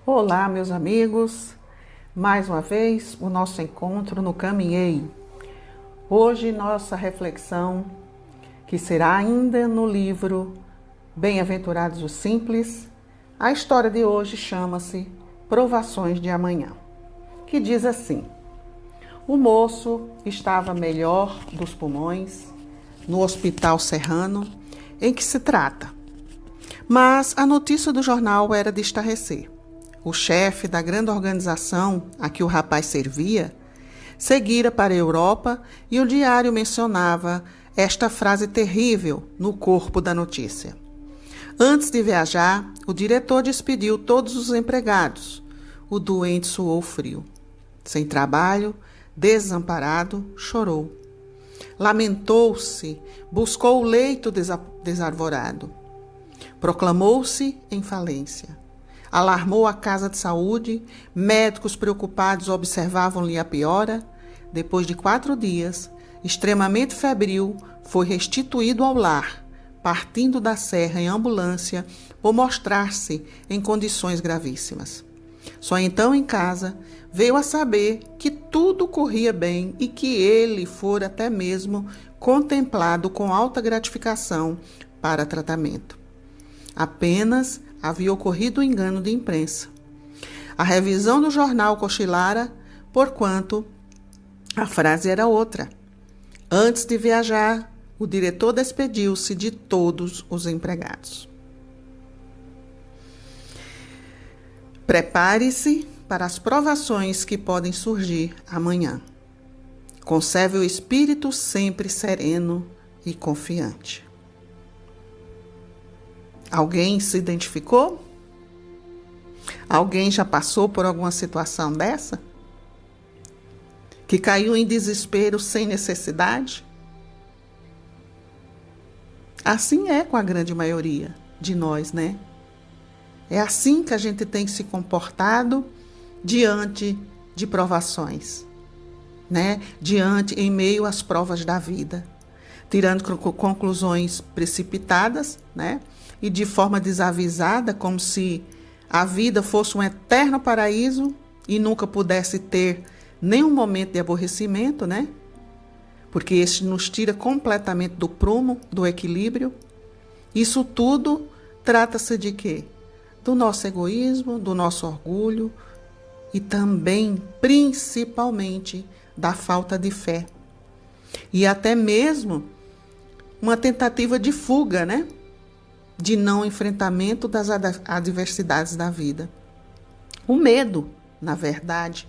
Olá, meus amigos. Mais uma vez, o nosso encontro no Caminhei. Hoje, nossa reflexão, que será ainda no livro Bem-aventurados os Simples. A história de hoje chama-se Provações de Amanhã, que diz assim: o moço estava melhor dos pulmões no hospital serrano em que se trata. Mas a notícia do jornal era de estarrecer. O chefe da grande organização a que o rapaz servia seguira para a Europa e o diário mencionava esta frase terrível no corpo da notícia. Antes de viajar, o diretor despediu todos os empregados. O doente suou frio. Sem trabalho, desamparado, chorou. Lamentou-se, buscou o leito desarvorado. Proclamou-se em falência. Alarmou a casa de saúde, médicos preocupados observavam-lhe a piora. Depois de 4 dias, extremamente febril, foi restituído ao lar, partindo da serra em ambulância por mostrar-se em condições gravíssimas. Só então em casa veio a saber que tudo corria bem e que ele fora até mesmo contemplado com alta gratificação para tratamento. Apenas havia ocorrido um engano de imprensa. A revisão do jornal cochilara, porquanto a frase era outra. Antes de viajar, o diretor despediu-se de todos os empregados. Prepare-se para as provações que podem surgir amanhã. Conserve o espírito sempre sereno e confiante. Alguém se identificou? Alguém já passou por alguma situação dessa? Que caiu em desespero sem necessidade? Assim é com a grande maioria de nós, né? É assim que a gente tem se comportado diante de provações, né? Em meio às provas da vida, tirando conclusões precipitadas, né? E de forma desavisada, como se a vida fosse um eterno paraíso e nunca pudesse ter nenhum momento de aborrecimento, né? Porque este nos tira completamente do prumo, do equilíbrio. Isso tudo trata-se de quê? Do nosso egoísmo, do nosso orgulho e também, principalmente, da falta de fé. E até mesmo uma tentativa de fuga, né? De não enfrentamento das adversidades da vida. O medo, na verdade,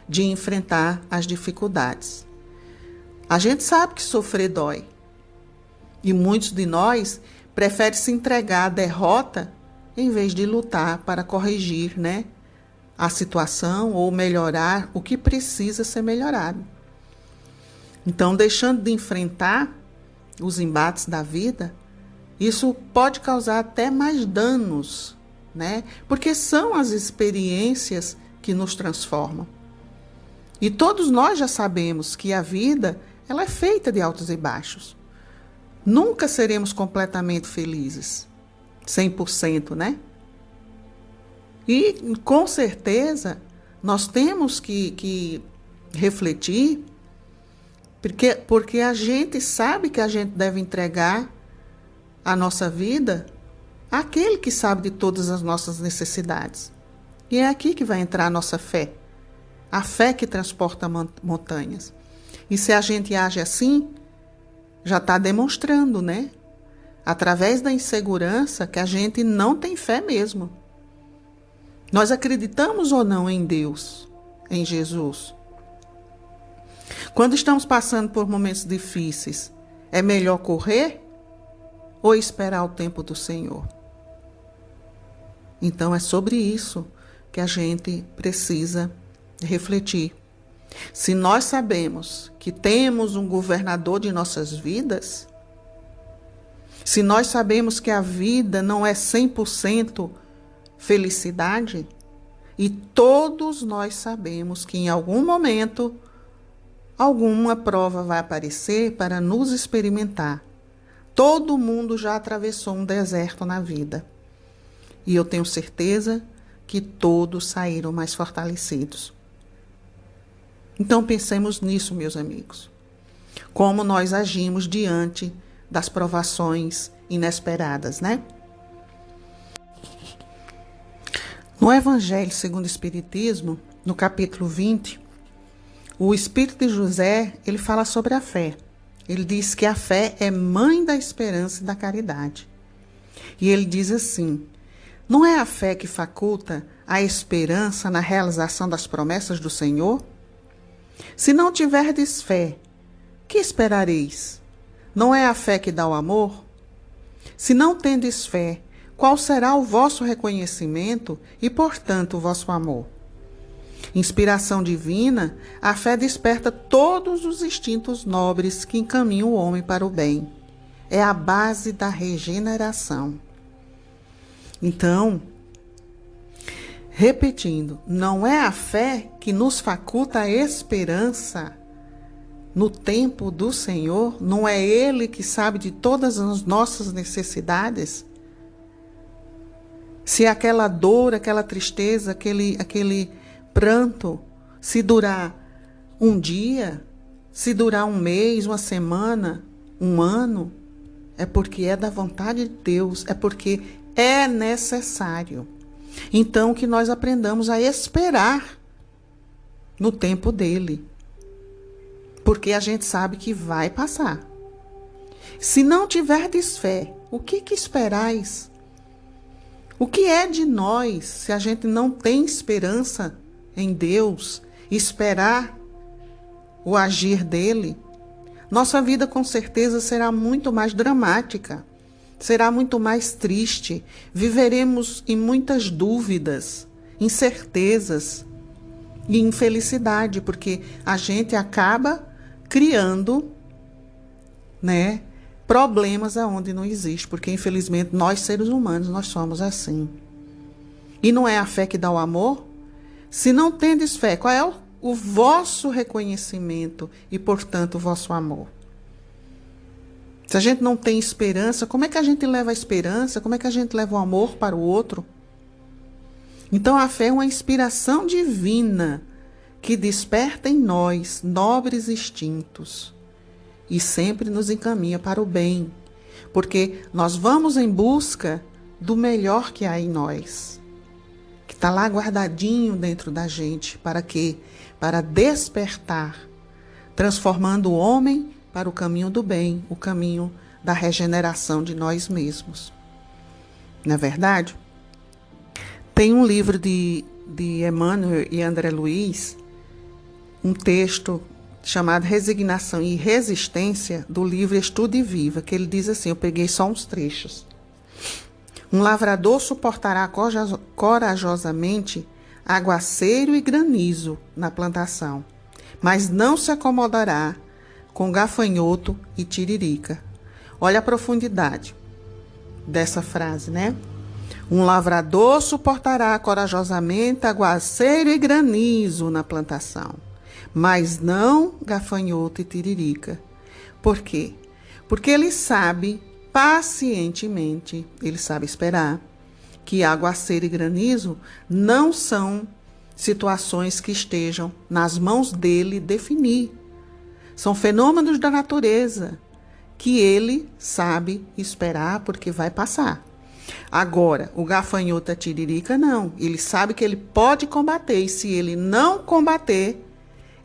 de enfrentar as dificuldades. A gente sabe que sofrer dói. E muitos de nós preferem se entregar à derrota em vez de lutar para corrigir, né, a situação ou melhorar o que precisa ser melhorado. Então, deixando de enfrentar os embates da vida, isso pode causar até mais danos, né? Porque são as experiências que nos transformam. E todos nós já sabemos que a vida, ela é feita de altos e baixos. Nunca seremos completamente felizes, 100%, né? E, com certeza, nós temos que refletir, porque a gente sabe que a gente deve entregar a nossa vida àquele que sabe de todas as nossas necessidades. E é aqui que vai entrar a nossa fé. A fé que transporta montanhas. E se a gente age assim, já está demonstrando, né? Através da insegurança, que a gente não tem fé mesmo. Nós acreditamos ou não em Deus, em Jesus? Quando estamos passando por momentos difíceis, é melhor correr ou esperar o tempo do Senhor? Então é sobre isso que a gente precisa refletir. Se nós sabemos que temos um governador de nossas vidas, se nós sabemos que a vida não é 100% felicidade, e todos nós sabemos que em algum momento alguma prova vai aparecer para nos experimentar. Todo mundo já atravessou um deserto na vida. E eu tenho certeza que todos saíram mais fortalecidos. Então pensemos nisso, meus amigos. Como nós agimos diante das provações inesperadas, né? No Evangelho segundo o Espiritismo, no capítulo 20, o Espírito de José, ele fala sobre a fé. Ele diz que a fé é mãe da esperança e da caridade. E ele diz assim: não é a fé que faculta a esperança na realização das promessas do Senhor? Se não tiverdes fé, que esperareis? Não é a fé que dá o amor? Se não tendes fé, qual será o vosso reconhecimento e, portanto, o vosso amor? Inspiração divina, a fé desperta todos os instintos nobres que encaminham o homem para o bem. É a base da regeneração. Então, repetindo, não é a fé que nos faculta a esperança no tempo do Senhor? Não é Ele que sabe de todas as nossas necessidades? Se aquela dor, aquela tristeza, aquele pranto, se durar um dia, se durar um mês, uma semana, um ano, é porque é da vontade de Deus, é porque é necessário. Então, que nós aprendamos a esperar no tempo dele, porque a gente sabe que vai passar. Se não tiverdes fé, o que esperais? O que é de nós se a gente não tem esperança em Deus, esperar o agir dele? Nossa vida com certeza será muito mais dramática, será muito mais triste, viveremos em muitas dúvidas, incertezas e infelicidade, porque a gente acaba criando, né, problemas aonde não existe, porque infelizmente nós seres humanos, nós somos assim. E não é a fé que dá o amor? Se não tendes fé, qual é o vosso reconhecimento e, portanto, o vosso amor? Se a gente não tem esperança, como é que a gente leva a esperança? Como é que a gente leva o amor para o outro? Então a fé é uma inspiração divina que desperta em nós nobres instintos e sempre nos encaminha para o bem, porque nós vamos em busca do melhor que há em nós, que está lá guardadinho dentro da gente. Para quê? Para despertar, transformando o homem para o caminho do bem, o caminho da regeneração de nós mesmos. Não é verdade? Tem um livro de Emmanuel e André Luiz, um texto chamado Resignação e Resistência, do livro Estude e Viva, que ele diz assim, eu peguei só uns trechos. Um lavrador suportará corajosamente aguaceiro e granizo na plantação, mas não se acomodará com gafanhoto e tiririca. Olha a profundidade dessa frase, né? Um lavrador suportará corajosamente aguaceiro e granizo na plantação, mas não gafanhoto e tiririca. Por quê? Porque ele sabe pacientemente, ele sabe esperar, que aguaceiro e granizo não são situações que estejam nas mãos dele definir. São fenômenos da natureza que ele sabe esperar porque vai passar. Agora, o gafanhoto e a tiririca não. Ele sabe que ele pode combater e se ele não combater,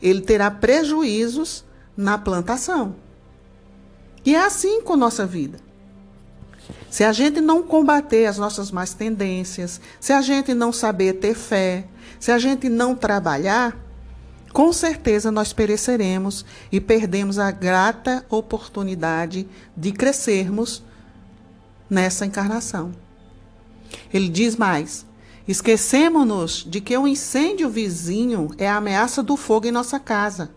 ele terá prejuízos na plantação. E é assim com a nossa vida. Se a gente não combater as nossas más tendências, se a gente não saber ter fé, se a gente não trabalhar, com certeza nós pereceremos e perdemos a grata oportunidade de crescermos nessa encarnação. Ele diz mais: esquecemos-nos de que o incêndio vizinho é a ameaça do fogo em nossa casa,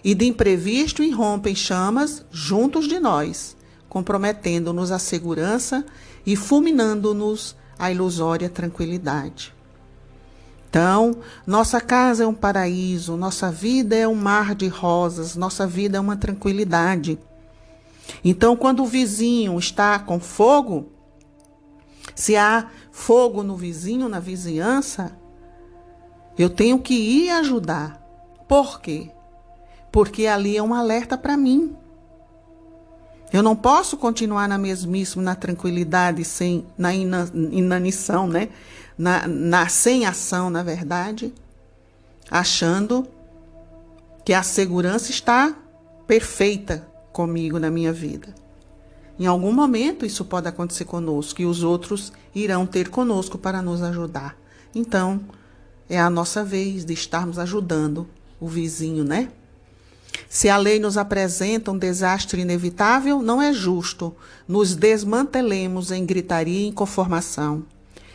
e de imprevisto irrompem chamas juntos de nós, comprometendo-nos a segurança e fulminando-nos a ilusória tranquilidade. Então, nossa casa é um paraíso, nossa vida é um mar de rosas, nossa vida é uma tranquilidade. Então, quando o vizinho está com fogo, se há fogo no vizinho, na vizinhança, eu tenho que ir ajudar. Por quê? Porque ali é um alerta para mim. Eu não posso continuar na mesmice, na tranquilidade, na inanição, né? Sem ação, na verdade, achando que a segurança está perfeita comigo na minha vida. Em algum momento isso pode acontecer conosco e os outros irão ter conosco para nos ajudar. Então, é a nossa vez de estarmos ajudando o vizinho, né? Se a lei nos apresenta um desastre inevitável, não é justo nos desmantelemos em gritaria e inconformação.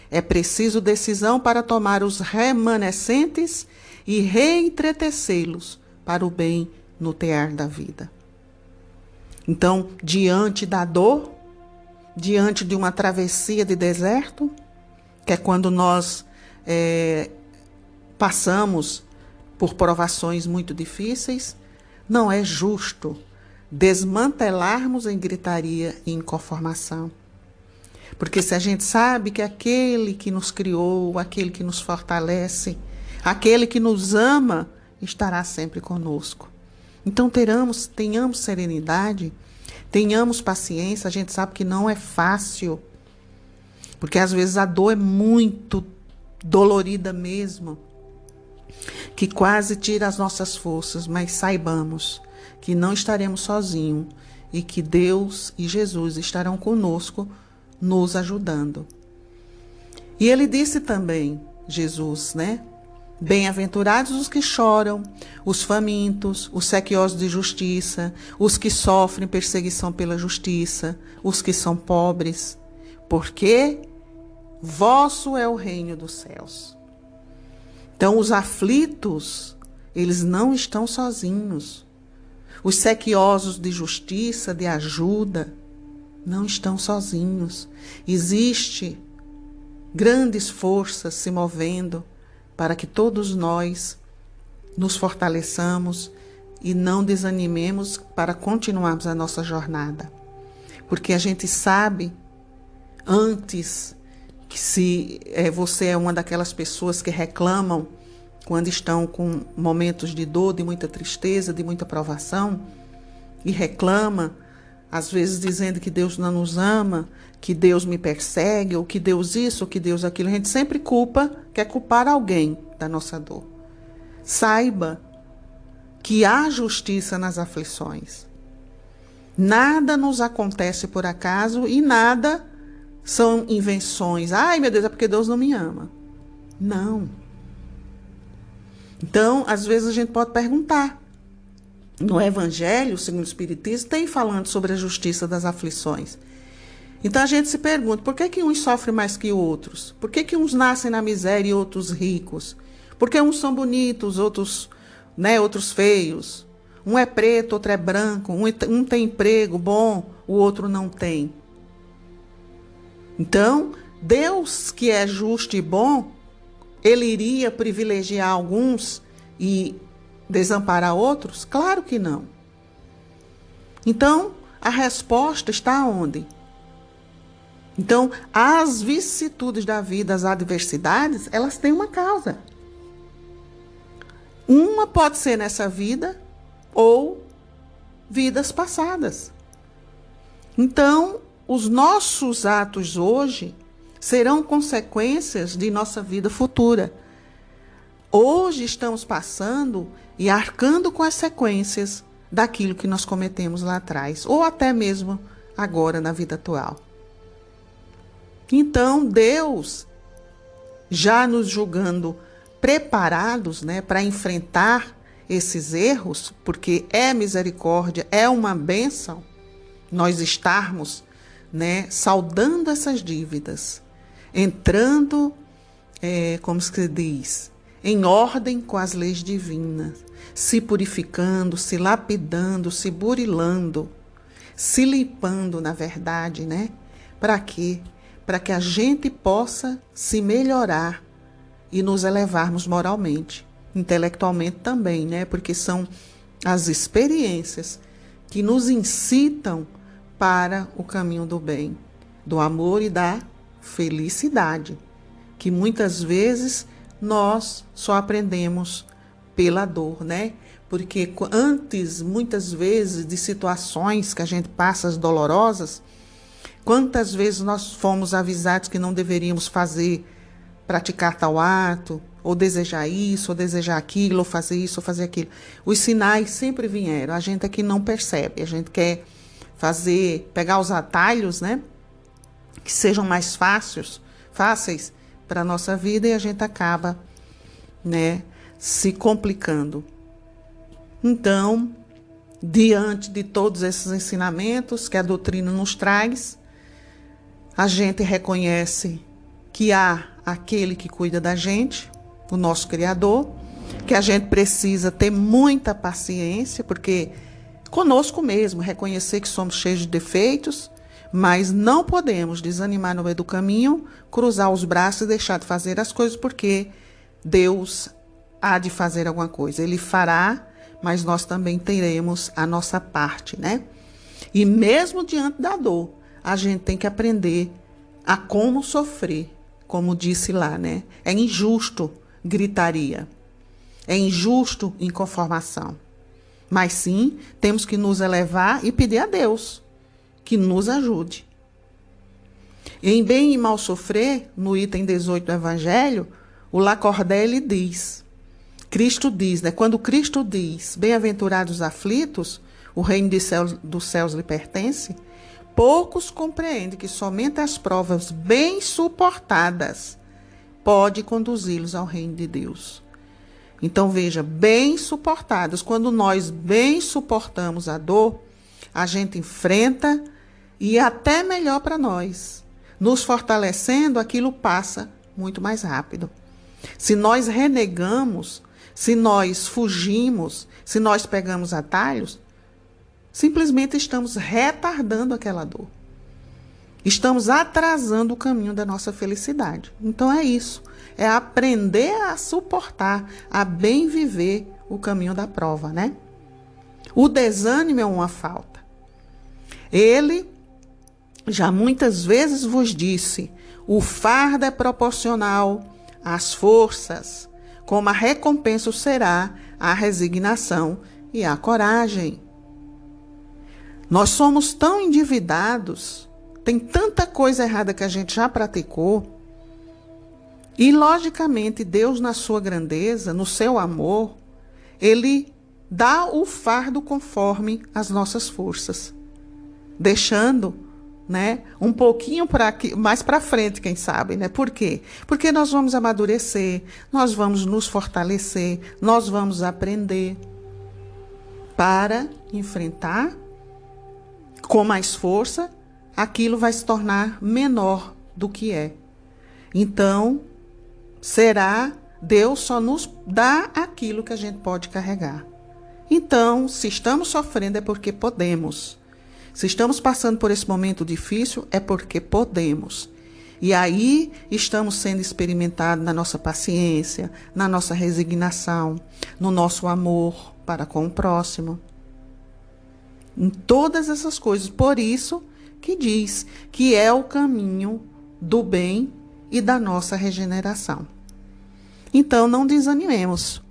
É preciso decisão para tomar os remanescentes e reentretecê-los para o bem no tear da vida. Então, diante da dor, diante de uma travessia de deserto, que é quando nós passamos por provações muito difíceis, não é justo desmantelarmos em gritaria e inconformação. Porque se a gente sabe que aquele que nos criou, aquele que nos fortalece, aquele que nos ama, estará sempre conosco. Então tenhamos serenidade, tenhamos paciência. A gente sabe que não é fácil, porque às vezes a dor é muito dolorida mesmo, que quase tira as nossas forças, mas saibamos que não estaremos sozinhos e que Deus e Jesus estarão conosco, nos ajudando. E ele disse também, Jesus, né? Bem-aventurados os que choram, os famintos, os sequiosos de justiça, os que sofrem perseguição pela justiça, os que são pobres, porque vosso é o reino dos céus. Então, os aflitos, eles não estão sozinhos. Os sequiosos de justiça, de ajuda, não estão sozinhos. Existe grandes forças se movendo para que todos nós nos fortaleçamos e não desanimemos para continuarmos a nossa jornada. Porque a gente sabe, antes, que se você é uma daquelas pessoas que reclamam quando estão com momentos de dor, de muita tristeza, de muita provação, e reclama, às vezes dizendo que Deus não nos ama, que Deus me persegue, ou que Deus isso, ou que Deus aquilo. A gente sempre quer culpar alguém da nossa dor. Saiba que há justiça nas aflições. Nada nos acontece por acaso e nada são invenções. Ai, meu Deus, é porque Deus não me ama. Não. Então, às vezes a gente pode perguntar. No Evangelho, segundo o Espiritismo, tem falando sobre a justiça das aflições. Então a gente se pergunta, por que uns sofrem mais que outros? Por que uns nascem na miséria e outros ricos? Por que uns são bonitos, outros feios? Um é preto, outro é branco, um tem emprego bom, o outro não tem. Então, Deus, que é justo e bom, ele iria privilegiar alguns e desamparar outros? Claro que não. Então, a resposta está onde? Então, as vicissitudes da vida, as adversidades, elas têm uma causa. Uma pode ser nessa vida ou vidas passadas. Então, os nossos atos hoje serão consequências de nossa vida futura. Hoje estamos passando e arcando com as sequências daquilo que nós cometemos lá atrás, ou até mesmo agora na vida atual. Então, Deus, já nos julgando preparados, para enfrentar esses erros, porque é misericórdia, é uma bênção nós estarmos, saldando essas dívidas, entrando, como se diz, em ordem com as leis divinas, se purificando, se lapidando, se burilando, se limpando, na verdade, Para quê? Para que a gente possa se melhorar e nos elevarmos moralmente, intelectualmente também, Porque são as experiências que nos incitam para o caminho do bem, do amor e da felicidade, que muitas vezes nós só aprendemos pela dor, né? Porque antes, muitas vezes, de situações que a gente passa dolorosas, quantas vezes nós fomos avisados que não deveríamos fazer, praticar tal ato, ou desejar isso, ou desejar aquilo, ou fazer isso, ou fazer aquilo. Os sinais sempre vieram, a gente aqui não percebe, a gente quer pegar os atalhos, né? Que sejam mais fáceis para a nossa vida, e a gente acaba, né, se complicando. Então, diante de todos esses ensinamentos que a doutrina nos traz, a gente reconhece que há aquele que cuida da gente, o nosso Criador, que a gente precisa ter muita paciência, porque conosco mesmo, reconhecer que somos cheios de defeitos, mas não podemos desanimar no meio do caminho, cruzar os braços e deixar de fazer as coisas, porque Deus há de fazer alguma coisa. Ele fará, mas nós também teremos a nossa parte, né? E mesmo diante da dor, a gente tem que aprender a como sofrer, como disse lá, né? É injusto gritaria, é injusto inconformação. Mas sim, temos que nos elevar e pedir a Deus que nos ajude. Em Bem e Mal Sofrer, no item 18 do Evangelho, o Lacordaire diz, Cristo diz, né? Quando Cristo diz, bem-aventurados os aflitos, o reino dos céus lhe pertence, poucos compreendem que somente as provas bem suportadas pode conduzi-los ao reino de Deus. Então veja, bem suportados, quando nós bem suportamos a dor, a gente enfrenta e até melhor para nós. Nos fortalecendo, aquilo passa muito mais rápido. Se nós renegamos, se nós fugimos, se nós pegamos atalhos, simplesmente estamos retardando aquela dor. Estamos atrasando o caminho da nossa felicidade. Então é isso. É aprender a suportar, a bem viver o caminho da prova, né? O desânimo é uma falta. Ele já muitas vezes vos disse, o fardo é proporcional às forças, como a recompensa será a resignação e a coragem. Nós somos tão endividados, tem tanta coisa errada que a gente já praticou, e logicamente Deus, na sua grandeza, no seu amor, Ele dá o fardo conforme as nossas forças, deixando, né, um pouquinho mais para frente, quem sabe, né? Por quê? Porque nós vamos amadurecer, nós vamos nos fortalecer, nós vamos aprender para enfrentar com mais força, aquilo vai se tornar menor do que é. Então, Deus só nos dá aquilo que a gente pode carregar. Então, se estamos sofrendo é porque podemos. Se estamos passando por esse momento difícil é porque podemos. E aí estamos sendo experimentados na nossa paciência, na nossa resignação, no nosso amor para com o próximo. Em todas essas coisas. Por isso que diz que é o caminho do bem e da nossa regeneração. Então não desanimemos.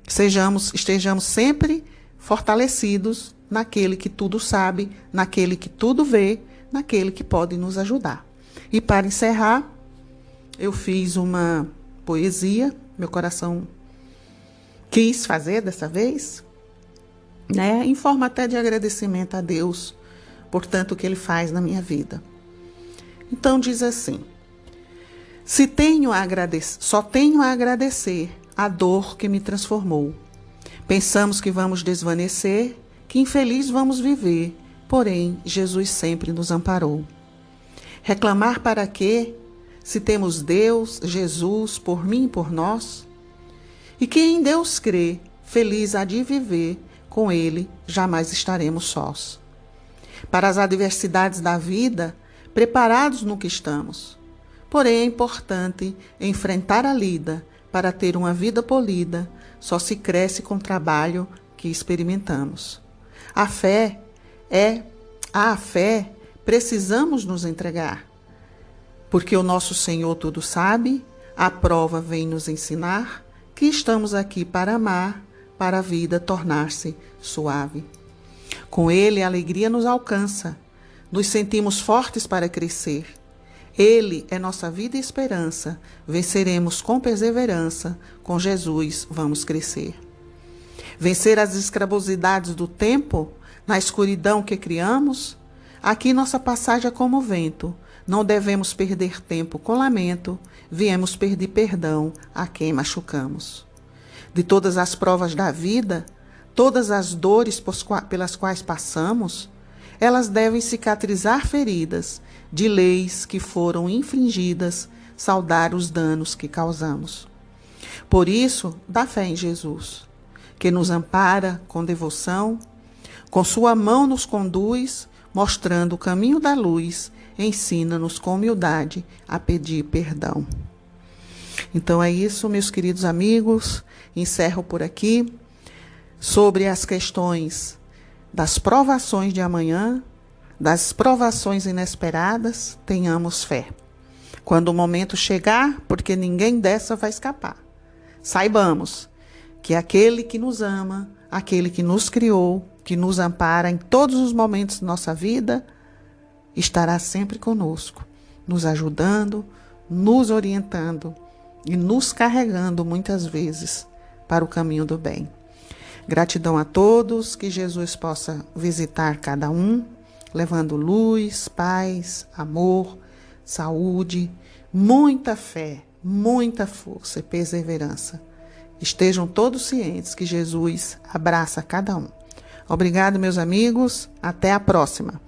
Estejamos sempre fortalecidos naquele que tudo sabe, naquele que tudo vê, naquele que pode nos ajudar. E para encerrar, eu fiz uma poesia, meu coração quis fazer dessa vez, né, em forma até de agradecimento a Deus por tanto que Ele faz na minha vida. Então diz assim: só tenho a agradecer a dor que me transformou. Pensamos que vamos desvanecer, que infeliz vamos viver, porém Jesus sempre nos amparou. Reclamar para quê, se temos Deus, Jesus, por mim e por nós? E quem em Deus crê, feliz há de viver, com Ele jamais estaremos sós. Para as adversidades da vida, preparados no que estamos. Porém é importante enfrentar a lida, para ter uma vida polida, só se cresce com o trabalho que experimentamos. À fé precisamos nos entregar. Porque o nosso Senhor tudo sabe, a prova vem nos ensinar que estamos aqui para amar, para a vida tornar-se suave. Com Ele a alegria nos alcança, nos sentimos fortes para crescer. Ele é nossa vida e esperança, venceremos com perseverança, com Jesus vamos crescer. Vencer as escravosidades do tempo, na escuridão que criamos? Aqui nossa passagem é como vento, não devemos perder tempo com lamento, viemos pedir perdão a quem machucamos. De todas as provas da vida, todas as dores pelas quais passamos, elas devem cicatrizar feridas de leis que foram infringidas, saldar os danos que causamos. Por isso, dá fé em Jesus, que nos ampara com devoção, com sua mão nos conduz, mostrando o caminho da luz, ensina-nos com humildade a pedir perdão. Então é isso, meus queridos amigos, encerro por aqui sobre as questões das provações de amanhã, das provações inesperadas, tenhamos fé. Quando o momento chegar, porque ninguém dessa vai escapar, saibamos que aquele que nos ama, aquele que nos criou, que nos ampara em todos os momentos de nossa vida, estará sempre conosco, nos ajudando, nos orientando e nos carregando muitas vezes para o caminho do bem. Gratidão a todos, que Jesus possa visitar cada um, levando luz, paz, amor, saúde, muita fé, muita força e perseverança. Estejam todos cientes que Jesus abraça cada um. Obrigado, meus amigos. Até a próxima.